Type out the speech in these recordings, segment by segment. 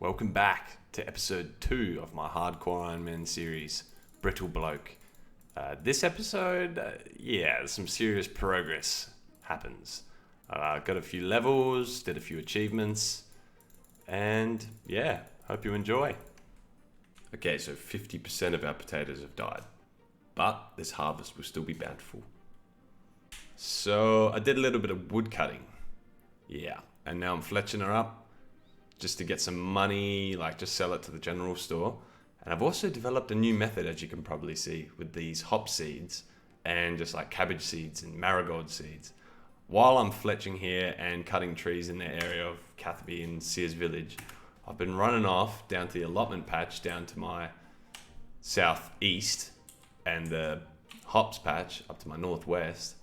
Welcome back to episode 2 of my Hardcore Iron Man series, Brittle Bloke. This episode, some serious progress happens. Got a few levels, did a few achievements, and hope you enjoy. Okay, so 50% of our potatoes have died, but this harvest will still be bountiful. So I did a little bit of wood cutting, and now I'm fletching her up just to get some money, just sell it to the general store. And I've also developed a new method, as you can probably see, with these hop seeds and just like cabbage seeds and marigold seeds. While I'm fletching here and cutting trees in the area of Catherby and Sears Village, I've been running off down to the allotment patch down to my southeast and the hops patch up to my northwest.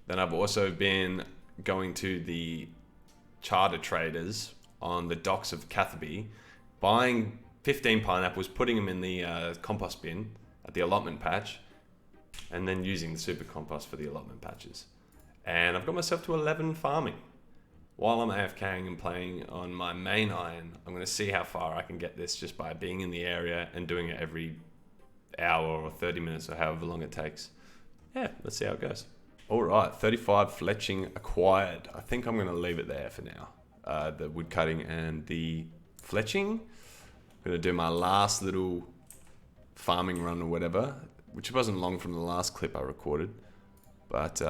Then I've also been going to the charter traders on the docks of Catherby, buying 15 pineapples, putting them in the compost bin at the allotment patch, and then using the super compost for the allotment patches. And I've got myself to 11 farming. While I'm AFKing and playing on my main iron, I'm going to see how far I can get this just by being in the area and doing it every hour or 30 minutes or however long it takes. Let's see how it goes. All right, 35 fletching acquired. I think I'm going to leave it there for now. The wood cutting and the fletching. I'm going to do my last little farming run or whatever, which wasn't long from the last clip I recorded. But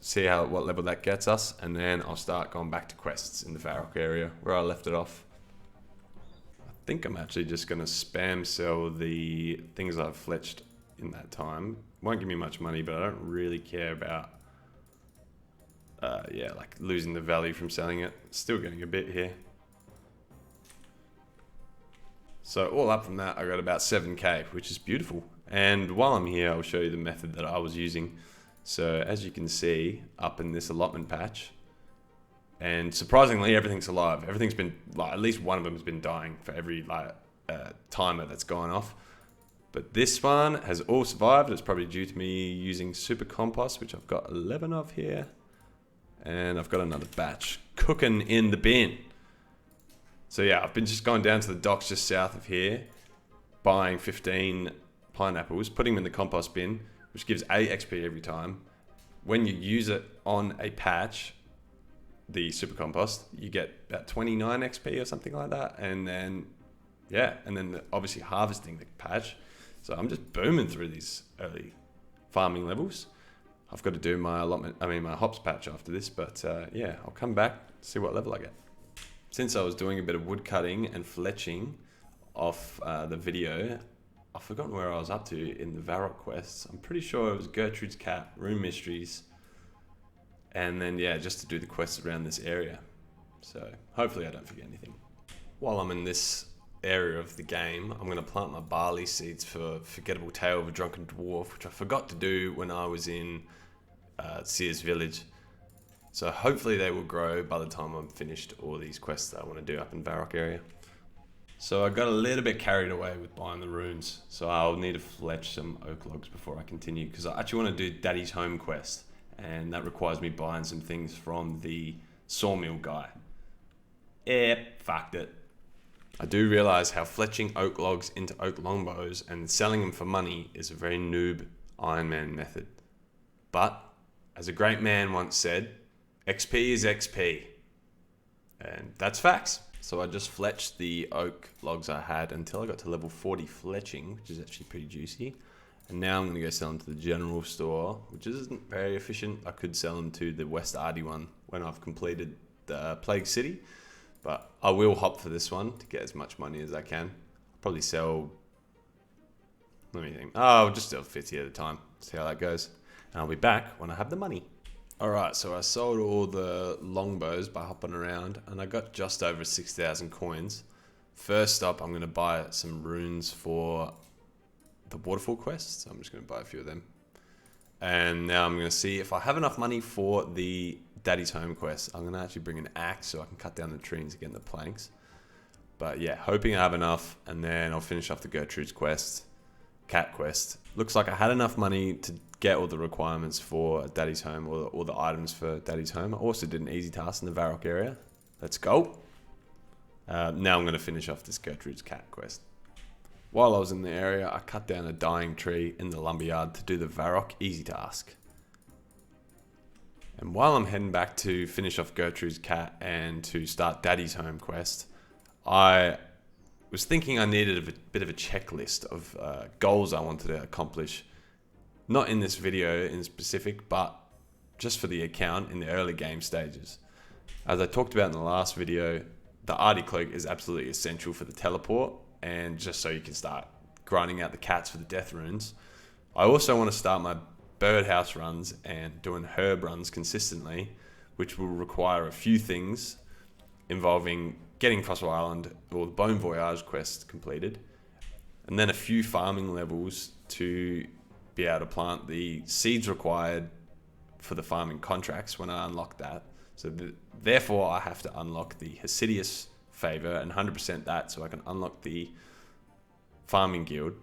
see what level that gets us, and then I'll start going back to quests in the Varrock area where I left it off. I think I'm actually just going to spam sell the things I've fletched in that time. Won't give me much money, but I don't really care about losing the value from selling it. Still getting a bit here. So all up from that, I got about 7k, which is beautiful. And while I'm here, I'll show you the method that I was using. So as you can see, up in this allotment patch, and surprisingly, everything's alive. Everything's been, at least one of them has been dying for every timer that's gone off. But this one has all survived. It's probably due to me using super compost, which I've got 11 of here. And I've got another batch cooking in the bin. So I've been just going down to the docks just south of here, buying 15 pineapples, putting them in the compost bin, which gives 8 XP every time. When you use it on a patch, the super compost, you get about 29 XP or something like that. And then, obviously harvesting the patch. So I'm just booming through these early farming levels. I've got to do my my hops patch after this, but I'll come back, see what level I get. Since I was doing a bit of wood cutting and fletching off the video, I've forgotten where I was up to in the Varrock quests. I'm pretty sure it was Gertrude's Cat, Room Mysteries, and then just to do the quests around this area. So hopefully I don't forget anything. While I'm in this area of the game, I'm going to plant my barley seeds for Forgettable Tale of a Drunken Dwarf, which I forgot to do when I was in Sears Village. So hopefully they will grow by the time I'm finished all these quests that I want to do up in Varrock area. So I got a little bit carried away with buying the runes, so I'll need to fletch some oak logs before I continue, because I actually want to do Daddy's Home quest, and that requires me buying some things from the sawmill guy. Fucked it. I do realize how fletching oak logs into oak longbows and selling them for money is a very noob Iron Man method. But, as a great man once said, XP is XP. And that's facts. So I just fletched the oak logs I had until I got to level 40 fletching, which is actually pretty juicy. And now I'm going to go sell them to the general store, which isn't very efficient. I could sell them to the West Ardy one when I've completed the Plague City. But I will hop for this one to get as much money as I can. I'll probably sell, let me think. I'll just sell 50 at a time. See how that goes. And I'll be back when I have the money. Alright, so I sold all the longbows by hopping around, and I got just over 6,000 coins. First up, I'm going to buy some runes for the waterfall quest. So I'm just going to buy a few of them. And now I'm going to see if I have enough money for the Daddy's Home quest. I'm going to actually bring an axe so I can cut down the trees and get the planks. But hoping I have enough, and then I'll finish off the Gertrude's quest, cat quest. Looks like I had enough money to get all the requirements for Daddy's Home, or all the items for Daddy's Home. I also did an easy task in the Varrock area. Let's go. Now I'm going to finish off this Gertrude's cat quest. While I was in the area, I cut down a dying tree in the lumberyard to do the Varrock easy task. And while I'm heading back to finish off Gertrude's cat and to start Daddy's home quest, I was thinking I needed a bit of a checklist of goals I wanted to accomplish. Not in this video in specific, but just for the account in the early game stages. As I talked about in the last video, the Artie Cloak is absolutely essential for the teleport, and just so you can start grinding out the cats for the death runes. I also want to start my birdhouse runs and doing herb runs consistently, which will require a few things involving getting Crossbow Island or the Bone Voyage quest completed, and then a few farming levels to be able to plant the seeds required for the farming contracts when I unlock that. So therefore I have to unlock the Hasidius favor and 100% that so I can unlock the farming guild.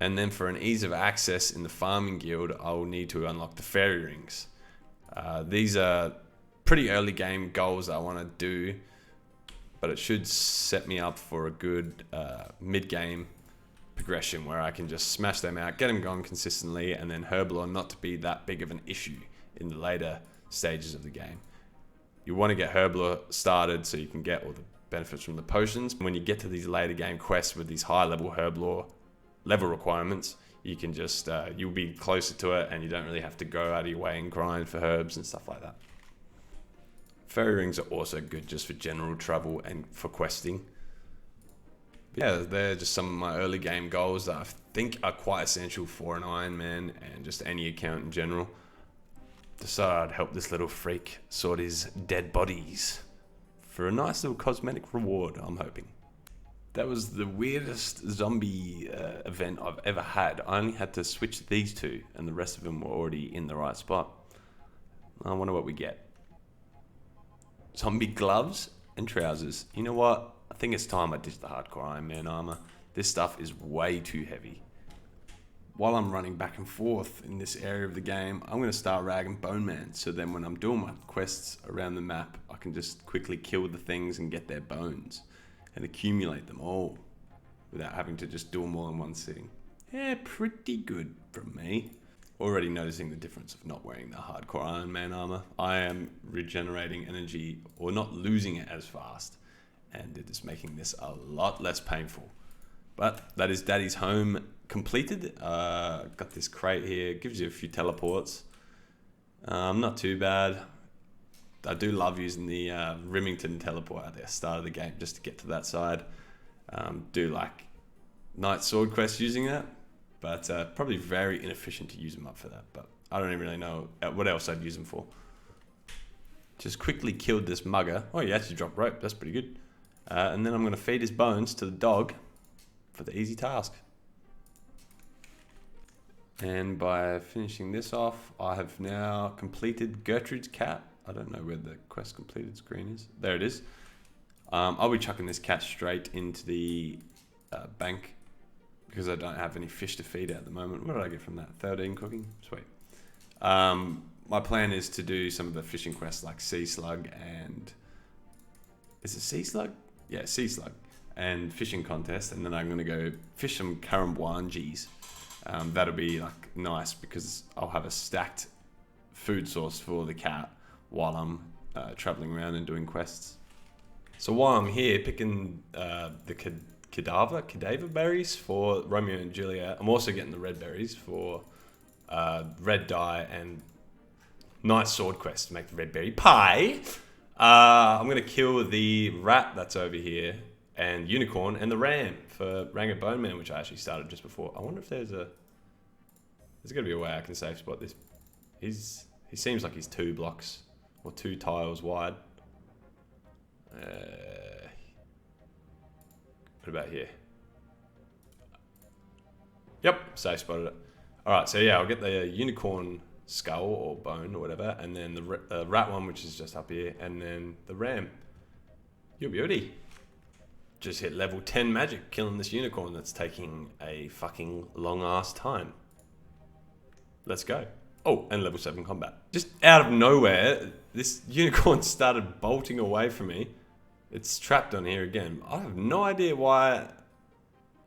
And then for an ease of access in the farming guild, I will need to unlock the fairy rings. These are pretty early game goals I want to do, but it should set me up for a good mid-game progression where I can just smash them out, get them going consistently, and then Herblore not to be that big of an issue in the later stages of the game. You want to get Herblore started so you can get all the benefits from the potions. When you get to these later game quests with these high level Herblore level requirements, you can just you'll be closer to it and you don't really have to go out of your way and grind for herbs and stuff like that. Fairy rings are also good just for general travel and for questing. Yeah, they're just some of my early game goals that I think are quite essential for an Iron Man and just any account in general. Decided I'd help this little freak sort his dead bodies for a nice little cosmetic reward, I'm hoping. That was the weirdest zombie event I've ever had. I only had to switch these two and the rest of them were already in the right spot. I wonder what we get. Zombie gloves and trousers. You know what? I think it's time I ditch the hardcore Iron Man armor. This stuff is way too heavy. While I'm running back and forth in this area of the game, I'm going to start ragging Bone Man, so then when I'm doing my quests around the map, I can just quickly kill the things and get their bones and accumulate them all without having to just do them all in one sitting. Yeah, pretty good from me. Already noticing the difference of not wearing the hardcore Iron Man armor. I am regenerating energy or not losing it as fast, and it is making this a lot less painful. But that is Daddy's home completed. Got this crate here, gives you a few teleports. Not too bad. I do love using the Rimington teleport at the start of the game just to get to that side. Do like Knight Sword quests using that, but probably very inefficient to use them up for that. But I don't even really know what else I'd use them for. Just quickly killed this mugger. Oh, you actually dropped rope. That's pretty good. And then I'm going to feed his bones to the dog for the easy task. And by finishing this off, I have now completed Gertrude's cat. I don't know where the quest completed screen is. There it is. I'll be chucking this cat straight into the bank because I don't have any fish to feed at the moment. What did I get from that? 13 cooking? Sweet. My plan is to do some of the fishing quests like Sea Slug and... Is it Sea Slug? Yeah, Sea Slug. And fishing contest. And then I'm going to go fish some Karambwangis. That'll be like nice because I'll have a stacked food source for the cat while I'm traveling around and doing quests. So while I'm here picking the cadaver berries for Romeo and Juliet, I'm also getting the red berries for red dye and nice sword quest to make the red berry pie. I'm going to kill the rat that's over here and unicorn and the ram for Ranga Bone Man, which I actually started just before. I wonder if there's got to be a way I can safe spot this. He seems like he's 2 blocks or 2 tiles wide. What about here? Yep, safe spotted it. Alright, so yeah, I'll get the unicorn skull or bone or whatever, and then the rat one, which is just up here, and then the ram. Your beauty. Just hit level 10 magic, killing this unicorn that's taking a fucking long ass time. Let's go. Oh, and level 7 combat. Just out of nowhere, this unicorn started bolting away from me. It's trapped on here again. I have no idea why.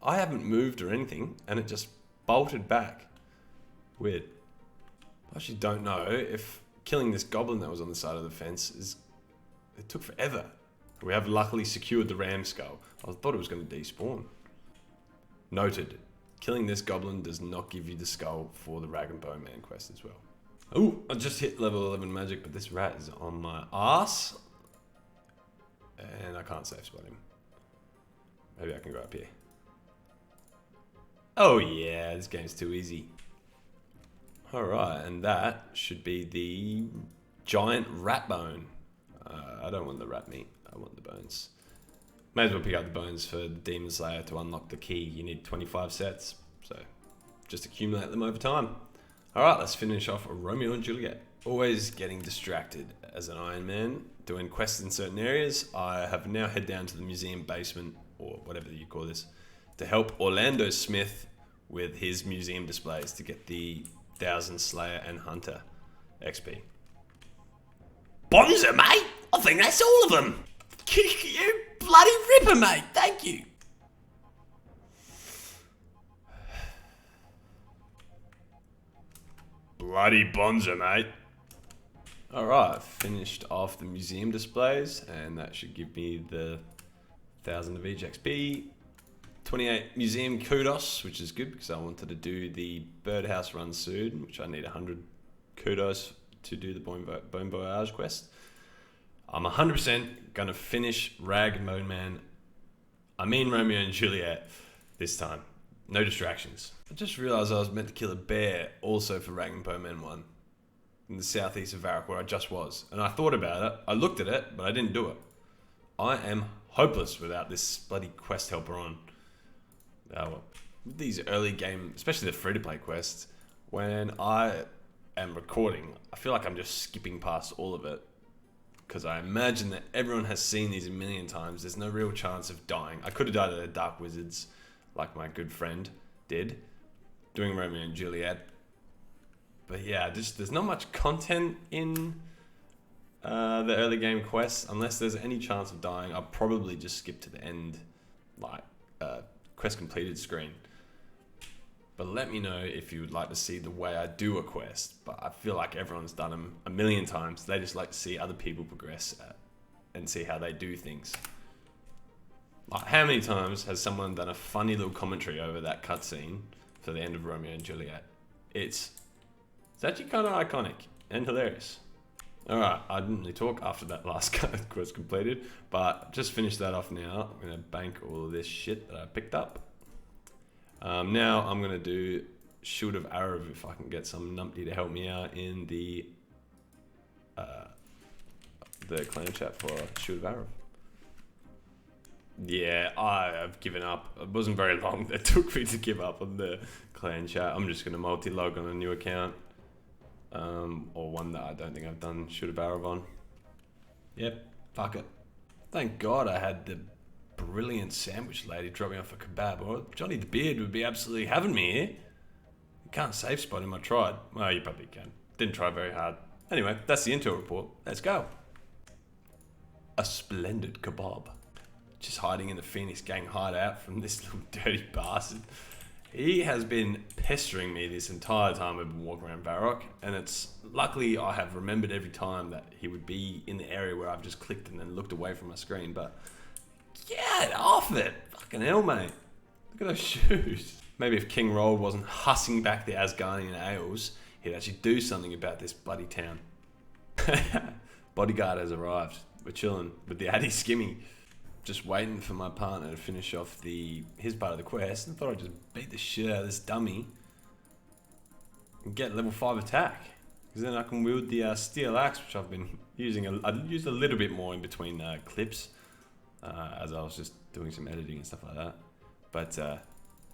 I haven't moved or anything, and it just bolted back. Weird. I actually don't know if killing this goblin that was on the side of the fence is... It took forever. We have luckily secured the ram skull. I thought it was going to despawn. Noted. Killing this goblin does not give you the skull for the Rag and Bone Man quest as well. Oh, I just hit level 11 magic, but this rat is on my ass. And I can't safe spot him. Maybe I can go up here. Oh yeah, this game's too easy. Alright, and that should be the giant rat bone. I don't want the rat meat, I want the bones. May as well pick up the bones for the Demon Slayer to unlock the key. You need 25 sets, so just accumulate them over time. Alright, let's finish off Romeo and Juliet. Always getting distracted as an Iron Man, doing quests in certain areas. I have now head down to the museum basement, or whatever you call this, to help Orlando Smith with his museum displays to get the 1000 Slayer and Hunter XP. Bonza, mate! I think that's all of them! You bloody ripper, mate! Thank you! Bloody bonza, mate. Alright, finished off the museum displays, and that should give me the 1000 of each XP. 28 museum kudos, which is good because I wanted to do the birdhouse run soon, which I need 100 kudos to do the Bon Voyage quest. I'm 100% gonna finish Rag and Bone Man. I mean Romeo and Juliet this time. No distractions. I just realised I was meant to kill a bear also for Rag and Bone Man 1 in the southeast of Varrock where I just was. And I thought about it, I looked at it, but I didn't do it. I am hopeless without this bloody quest helper on. Well, these early game, especially the free-to-play quests, when I am recording, I feel like I'm just skipping past all of it because I imagine that everyone has seen these a million times. There's no real chance of dying. I could have died at the Dark Wizards like my good friend did doing Romeo and Juliet, but yeah, just there's not much content in the early game quests. Unless there's any chance of dying, I'll probably just skip to the end, like quest completed screen. But let me know if you would like to see the way I do a quest. But I feel like everyone's done them a million times. They just like to see other people progress and see how they do things. Like, how many times has someone done a funny little commentary over that cutscene for the end of Romeo and Juliet? It's actually kind of iconic and hilarious. Alright, I didn't really talk after that last quest completed, but just finish that off now. I'm going to bank all of this shit that I picked up. Now I'm going to do Shield of Arav if I can get some numpty to help me out in the clan chat for Shield of Arav. Yeah, I have given up. It wasn't very long that took me to give up on the clan chat. I'm just going to multi-log on a new account. Or one that I don't think I've done Shoot a Barrow on. Yep, fuck it. Thank God I had the brilliant sandwich lady drop me off a kebab, or Johnny the Beard would be absolutely having me here. You can't safe spot him, I tried. Well, you probably can. Didn't try very hard. Anyway, that's the intel report. Let's go. A splendid kebab. Just hiding in the Phoenix Gang hideout from this little dirty bastard. He has been pestering me this entire time I've been walking around Varrock, and it's luckily I have remembered every time that he would be in the area where I've just clicked and then looked away from my screen, but get off it! Fucking hell, mate. Look at those shoes. Maybe if King Roll wasn't hussing back the Asgardian ales, he'd actually do something about this bloody town. Bodyguard has arrived. We're chilling with the Addy Skimmy. Just waiting for my partner to finish off his part of the quest. I thought I'd just beat the shit out of this dummy and get level 5 attack, because then I can wield the steel axe, which I've been using. I used a little bit more in between clips as I was just doing some editing and stuff like that. But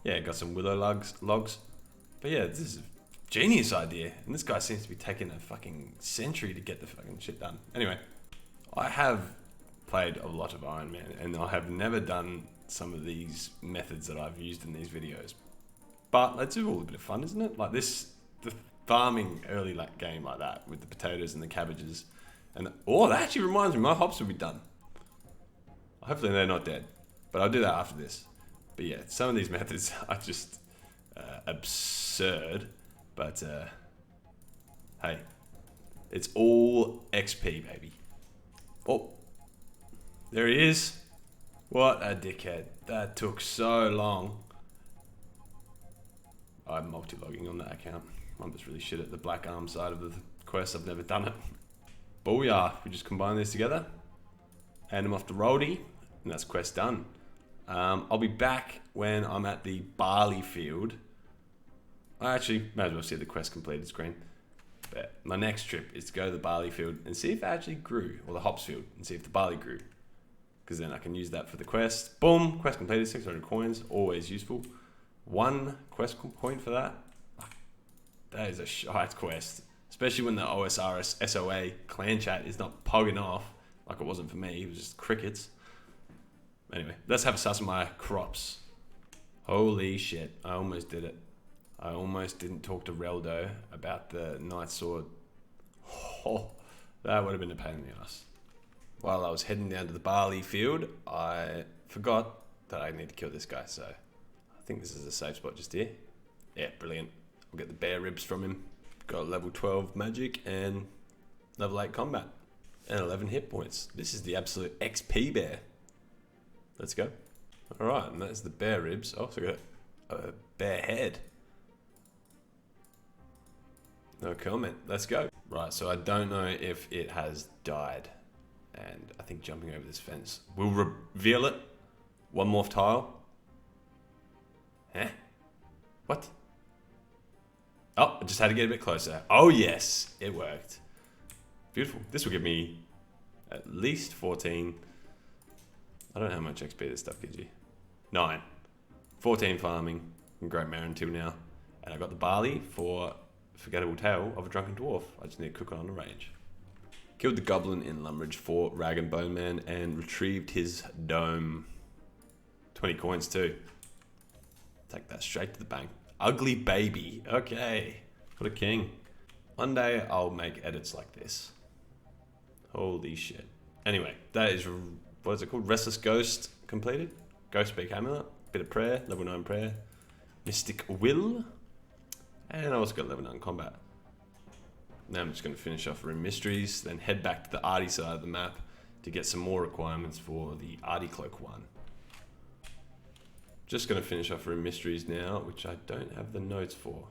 yeah, got some willow logs. But yeah, this is a genius idea, and this guy seems to be taking a fucking century to get the fucking shit done. Anyway, I have played a lot of Iron Man, and I have never done some of these methods that I've used in these videos. But it's all a bit of fun, isn't it? Like the farming early game like that with the potatoes and the cabbages, and that actually reminds me, my hops will be done. Hopefully they're not dead. But I'll do that after this. But yeah, some of these methods are just absurd. But hey, it's all XP, baby. Oh, there he is. What a dickhead. That took so long. I'm multi-logging on that account. I'm just really shit at the black arm side of the quest. I've never done it. Booyah. We just combine these together. Hand them off to Roldy. And that's quest done. I'll be back when I'm at the barley field. I actually may as well see the quest completed screen. But my next trip is to go to the barley field and see if it actually grew. Or the hops field. And see if the barley grew. Because then I can use that for the quest. Boom. Quest completed. 600 coins. Always useful. 1 quest point for that. That is a shite quest. Especially when the Osrs SOA clan chat is not pogging off. Like it wasn't for me. It was just crickets. Anyway, let's have a suss of my crops. Holy shit. I almost did it. I almost didn't talk to Reldo about the Night Sword. Oh, that would have been a pain in the ass. While I was heading down to the barley field, I forgot that I need to kill this guy. So I think this is a safe spot just here. Yeah, brilliant. I'll get the bear ribs from him. Got level 12 magic and level 8 combat. And 11 hit points. This is the absolute XP bear. Let's go. Alright, and that's the bear ribs. Oh, so I got a bear head. No comment. Let's go. Right, so I don't know if it has died. And I think jumping over this fence will reveal it. One morph tile. Huh? What? Oh, I just had to get a bit closer. Oh yes, it worked. Beautiful. This will give me at least 14. I don't know how much XP this stuff gives you. 9. 14 farming from Great Mare until now. And I got the barley for Forgettable Tale of a Drunken Dwarf. I just need to cook it on the range. Killed the goblin in Lumbridge for Rag and Bone Man and retrieved his dome. 20 coins too. Take that straight to the bank. Ugly baby. Okay. What a king. One day I'll make edits like this. Holy shit. Anyway, that is, what is it called? Restless Ghost completed. Ghost Speak Amulet. Bit of prayer. Level 9 prayer. Mystic Will. And I also got level 9 combat. Now I'm just going to finish off Room Mysteries, then head back to the Arty side of the map to get some more requirements for the Arty Cloak one. Just going to finish off Room Mysteries now, which I don't have the notes for.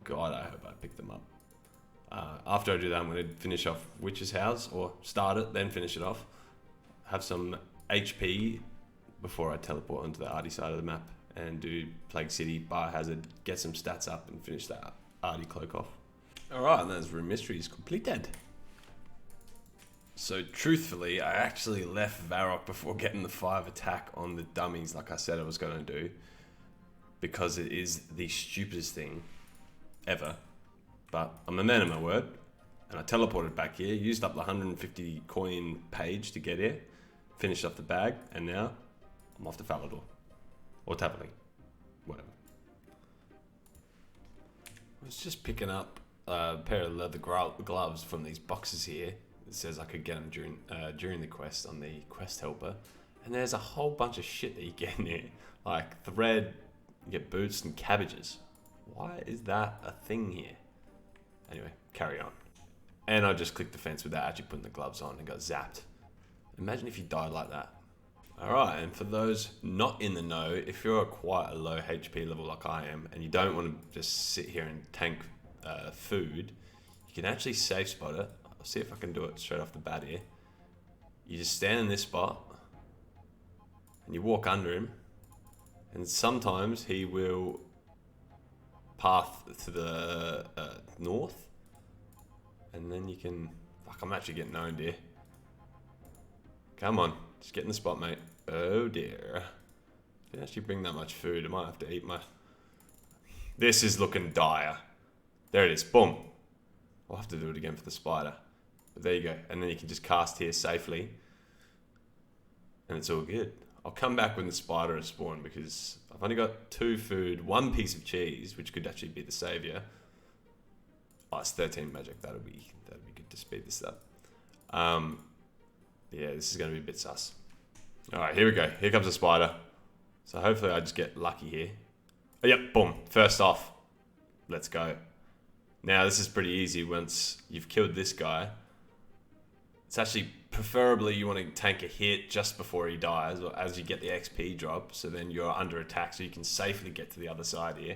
God, I hope I pick them up. After I do that, I'm going to finish off Witch's House, or start it, then finish it off. Have some HP before I teleport onto the Arty side of the map and do Plague City, Biohazard, get some stats up and finish that Arty Cloak off. Alright, and that's Room Mysteries completed. So truthfully, I actually left Varrock before getting the 5 attack on the dummies like I said I was going to do. Because it is the stupidest thing ever. But I'm a man of my word. And I teleported back here, used up the 150 coin page to get here. Finished off the bag, and now I'm off to Falador. Or Tavali. Whatever. I was just picking up a pair of leather gloves from these boxes here. It says I could get them during the quest on the quest helper. And there's a whole bunch of shit that you get in here. Like thread, you get boots and cabbages. Why is that a thing here? Anyway, carry on. And I just clicked the fence without actually putting the gloves on and got zapped. Imagine if you died like that. Alright, and for those not in the know, if you're quite a low HP level like I am, and you don't want to just sit here and tank food, you can actually safe spot it. I'll see if I can do it straight off the bat here. You just stand in this spot, and you walk under him, and sometimes he will path to the north, and then you can... Fuck, I'm actually getting owned here. Come on, just get in the spot, mate. Oh dear. Didn't actually bring that much food. I might have to eat my... This is looking dire. There it is, boom. I'll have to do it again for the spider. But there you go. And then you can just cast here safely. And it's all good. I'll come back when the spider has spawned because I've only got 2 food, 1 piece of cheese, which could actually be the savior. Oh, it's 13 magic. That'll be good to speed this up. Yeah, this is going to be a bit sus. Alright, here we go. Here comes a spider. So hopefully I just get lucky here. Oh, yep, boom. First off. Let's go. Now this is pretty easy once you've killed this guy. It's actually preferably you want to tank a hit just before he dies or as you get the XP drop. So then you're under attack so you can safely get to the other side here.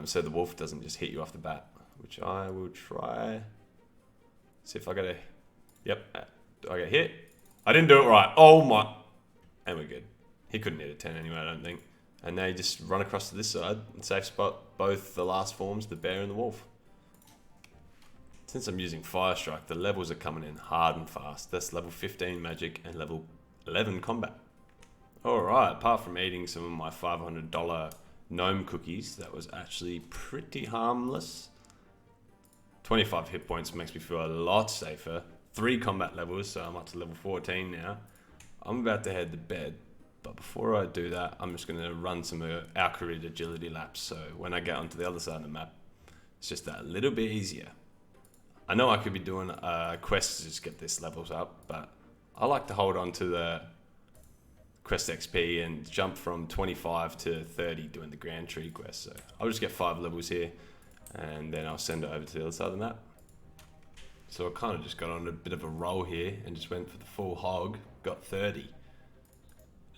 So the wolf doesn't just hit you off the bat, which I will try. See if I get a... Yep, do I get hit? I didn't do it right. Oh my... And we're good. He couldn't hit a 10 anyway, I don't think. And now you just run across to this side and safe spot both the last forms, the bear and the wolf. Since I'm using Fire Strike, the levels are coming in hard and fast. That's level 15 magic and level 11 combat. Alright, apart from eating some of my $500 gnome cookies, that was actually pretty harmless. 25 hit points makes me feel a lot safer. 3 combat levels, so I'm up to level 14 now. I'm about to head to bed. But before I do that, I'm just going to run some Alcarid agility laps. So when I get onto the other side of the map, it's just that little bit easier. I know I could be doing quests to just get this levels up, but I like to hold on to the quest XP and jump from 25 to 30 doing the Grand Tree quest. So I'll just get 5 levels here and then I'll send it over to the other side of the map. So I kind of just got on a bit of a roll here and just went for the full hog, got 30.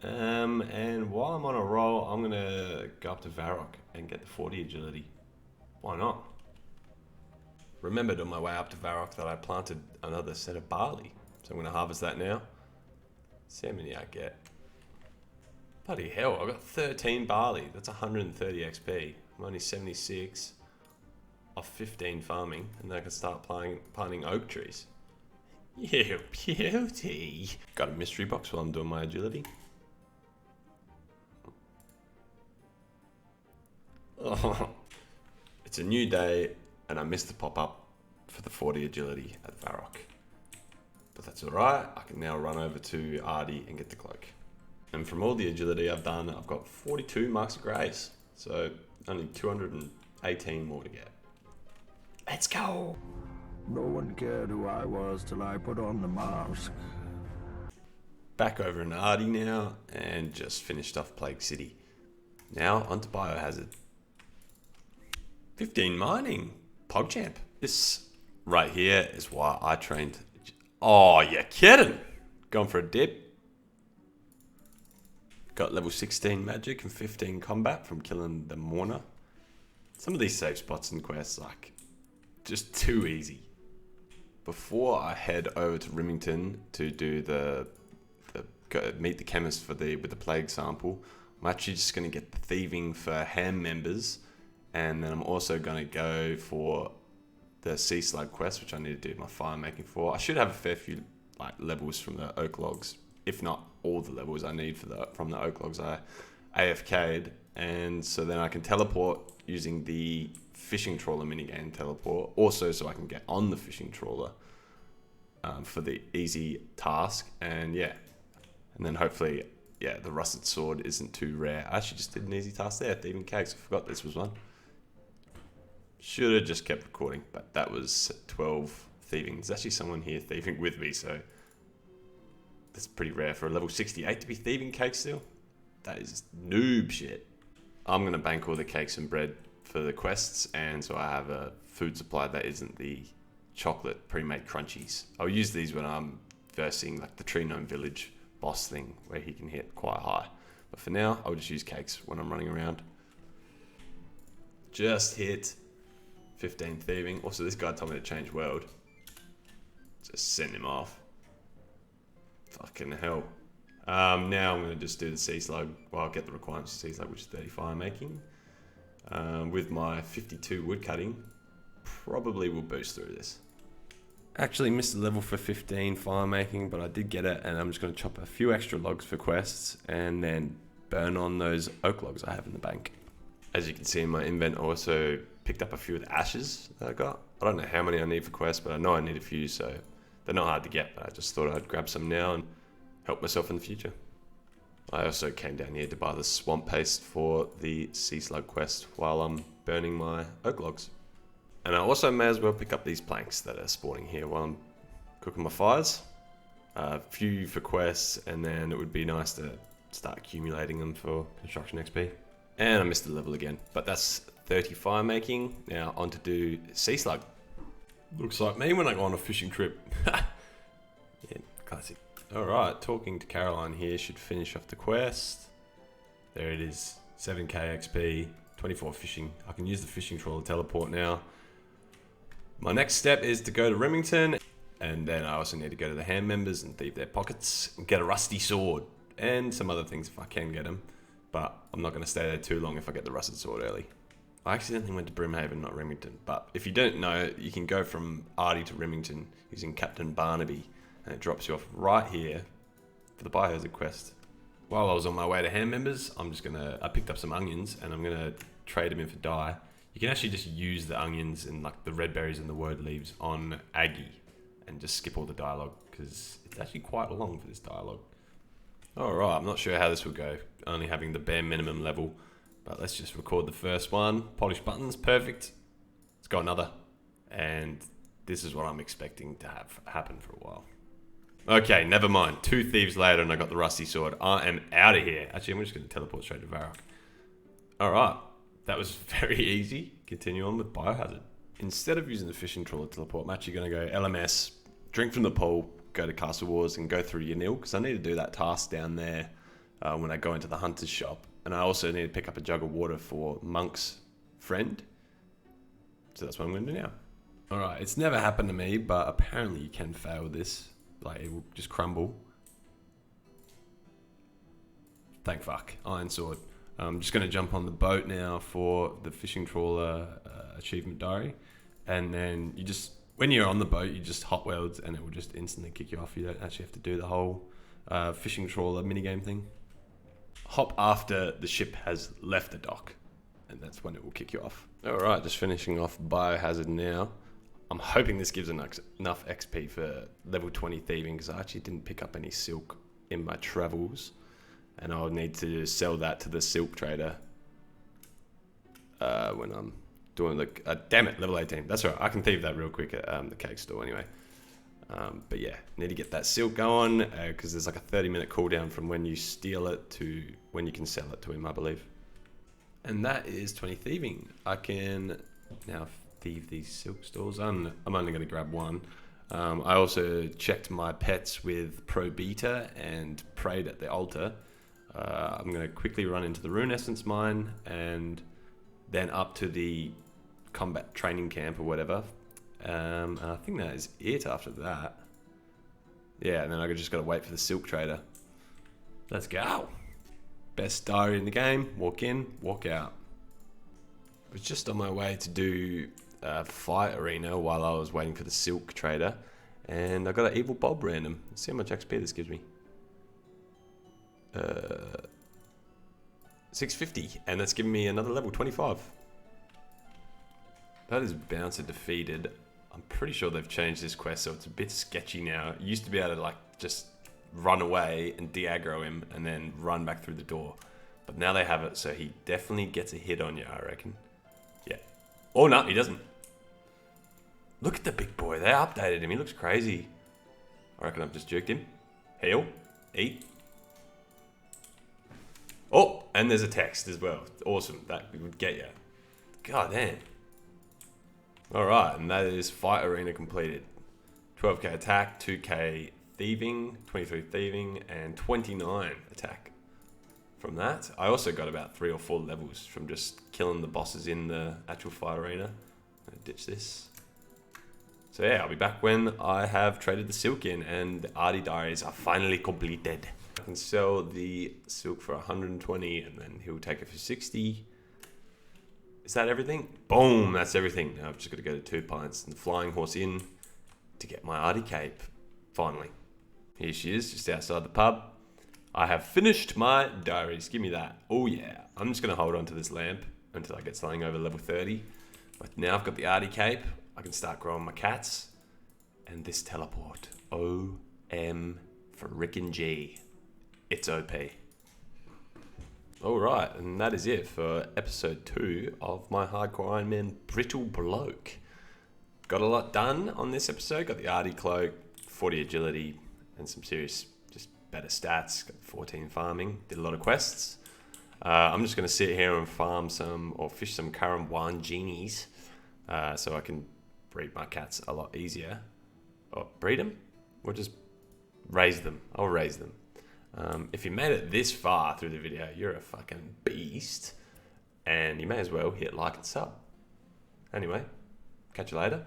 And while I'm on a roll, I'm going to go up to Varrock and get the 40 agility. Why not? Remembered on my way up to Varrock that I planted another set of barley. So I'm going to harvest that now. See how many I get. Bloody hell, I got 13 barley. That's 130 XP. I'm only 76 off 15 farming. And then I can start planting oak trees. Yeah, beauty. Got a mystery box while I'm doing my agility. Oh, it's a new day and I missed the pop-up for the 40 agility at Varrock. But that's alright, I can now run over to Artie and get the cloak. And from all the agility I've done, I've got 42 marks of grace. So only 218 more to get. Let's go! No one cared who I was till I put on the mask. Back over in Artie now and just finished off Plague City. Now onto Biohazard. 15 mining, PogChamp. This right here is why I trained. Oh, you're kidding. Going for a dip. Got level 16 magic and 15 combat from killing the Mourner. Some of these safe spots and quests, like, just too easy. Before I head over to Rimington to do meet the chemist with the plague sample, I'm actually just going to get the thieving for ham members. And then I'm also going to go for the sea slug quest, which I need to do my fire making for. I should have a fair few levels from the oak logs, if not all the levels I need from the oak logs I AFK'd. And so then I can teleport using the fishing trawler minigame teleport, also so I can get on the fishing trawler for the easy task. And yeah, and then hopefully, yeah, the rusted sword isn't too rare. I actually just did an easy task there, thieving cakes. I forgot this was one. Should have just kept recording, but that was 12 thieving. There's actually someone here thieving with me, so that's pretty rare for a level 68 to be thieving cakes still. That is noob shit. I'm going to bank all the cakes and bread for the quests, and so I have a food supply that isn't the chocolate pre-made crunchies. I'll use these when I'm versing like the Tree Gnome Village boss thing, where he can hit quite high. But for now, I'll just use cakes when I'm running around. Just hit 15 thieving. Also, this guy told me to change world. Just send him off. Fucking hell. Now I'm going to just do the sea slug. Well, I'll get the requirements for sea slug, which is 30 fire making. With my 52 wood cutting, probably will boost through this. Actually missed the level for 15 fire making, but I did get it, and I'm just going to chop a few extra logs for quests and then burn on those oak logs I have in the bank. As you can see in my invent, I also picked up a few of the ashes that I got. I don't know how many I need for quests, but I know I need a few, so they're not hard to get, but I just thought I'd grab some now and help myself in the future. I also came down here to buy the swamp paste for the sea slug quest while I'm burning my oak logs. And I also may as well pick up these planks that are spawning here while I'm cooking my fires. A few for quests, and then it would be nice to start accumulating them for construction XP. And I missed the level again, but that's 30 fire making. Now on to do sea slug. Looks like me when I go on a fishing trip. Yeah, classic. Alright, talking to Caroline here should finish off the quest. There it is, 7k XP, 24 fishing. I can use the fishing trawler teleport now. My next step is to go to Remington, and then I also need to go to the hand members and thieve their pockets and get a rusty sword and some other things if I can get them. But I'm not going to stay there too long if I get the rusted sword early. I accidentally went to Brimhaven, not Remington. But if you don't know, you can go from Artie to Remington using Captain Barnaby, and it drops you off right here for the Biohazard quest. While I was on my way to hand members, I picked up some onions and I'm gonna trade them in for dye. You can actually just use the onions and like the red berries and the word leaves on Aggie and just skip all the dialogue because it's actually quite long for this dialogue. Alright, I'm not sure how this will go, only having the bare minimum level, but let's just record the first one. Polish buttons, perfect. Let's go another. And this is what I'm expecting to have happen for a while. Okay, never mind. 2 thieves later and I got the rusty sword. I am out of here. Actually, I'm just going to teleport straight to Varrock. Alright, that was very easy. Continue on with Biohazard. Instead of using the fishing trawler teleport, I'm actually going to go LMS, drink from the pool, go to Castle Wars and go through Yanil, because I need to do that task down there when I go into the hunter's shop. And I also need to pick up a jug of water for Monk's friend. So that's what I'm going to do now. Alright, it's never happened to me, but apparently you can fail this. Like, it will just crumble. Thank fuck. Iron sword. I'm just going to jump on the boat now for the fishing trawler achievement diary. And then you just, when you're on the boat, you just hot weld and it will just instantly kick you off. You don't actually have to do the whole fishing trawler minigame thing. Hop after the ship has left the dock. And that's when it will kick you off. Alright, just finishing off Biohazard now. I'm hoping this gives enough XP for level 20 thieving because I actually didn't pick up any silk in my travels. And I'll need to sell that to the silk trader when I'm doing the... damn it, level 18. That's right, I can thieve that real quick at the cake store anyway. But yeah, need to get that silk going because there's like a 30-minute cooldown from when you steal it to when you can sell it to him, I believe. And that is 20 thieving. I can now thieve these silk stores. I'm only going to grab one. I also checked my pets with Pro Beta and prayed at the altar. I'm going to quickly run into the Rune Essence mine and then up to the combat training camp or whatever. I think that is it after that. Yeah, and then I just got to wait for the silk trader. Let's go. Best diary in the game. Walk in, walk out. I was just on my way to do fight arena while I was waiting for the silk trader, and I got an evil Bob random. Let's see how much XP this gives me. 650, and that's giving me another level 25. That is Bouncer defeated. I'm pretty sure they've changed this quest, so it's a bit sketchy now. You used to be able to like just run away and de-aggro him and then run back through the door, but now they have it, so he definitely gets a hit on you, I reckon. Yeah. Oh no, he doesn't. Look at the big boy. They updated him. He looks crazy. I reckon I've just jerked him. Heal. Eat. Oh, and there's a text as well. Awesome. That would get you. God damn. Alright, and that is fight arena completed. 12k attack, 2k thieving, 23 thieving, and 29 attack. From that, I also got about 3 or 4 levels from just killing the bosses in the actual fight arena. I'm gonna ditch this. So yeah, I'll be back when I have traded the silk in and the Artie diaries are finally completed. I can sell the silk for 120 and then he'll take it for 60. Is that everything? Boom, that's everything. Now I've just got to go to 2 pints and the flying horse in to get my Artie cape. Finally. Here she is, just outside the pub. I have finished my diaries. Give me that. Oh yeah. I'm just going to hold on to this lamp until I get something over level 30. But now I've got the Artie cape. I can start growing my cats. And this teleport. O-M frickin' G. It's OP. Alright, and that is it for episode 2 of my Hardcore Iron Man Brittle Bloke. Got a lot done on this episode. Got the Artie cloak, 40 agility, and some serious, just better stats. Got 14 farming, did a lot of quests. I'm just going to sit here and farm some or fish some Karamwan genies so I can breed my cats a lot easier. Or breed them? Or just raise them. I'll raise them. If you made it this far through the video, you're a fucking beast. And you may as well hit like and sub. Anyway, catch you later.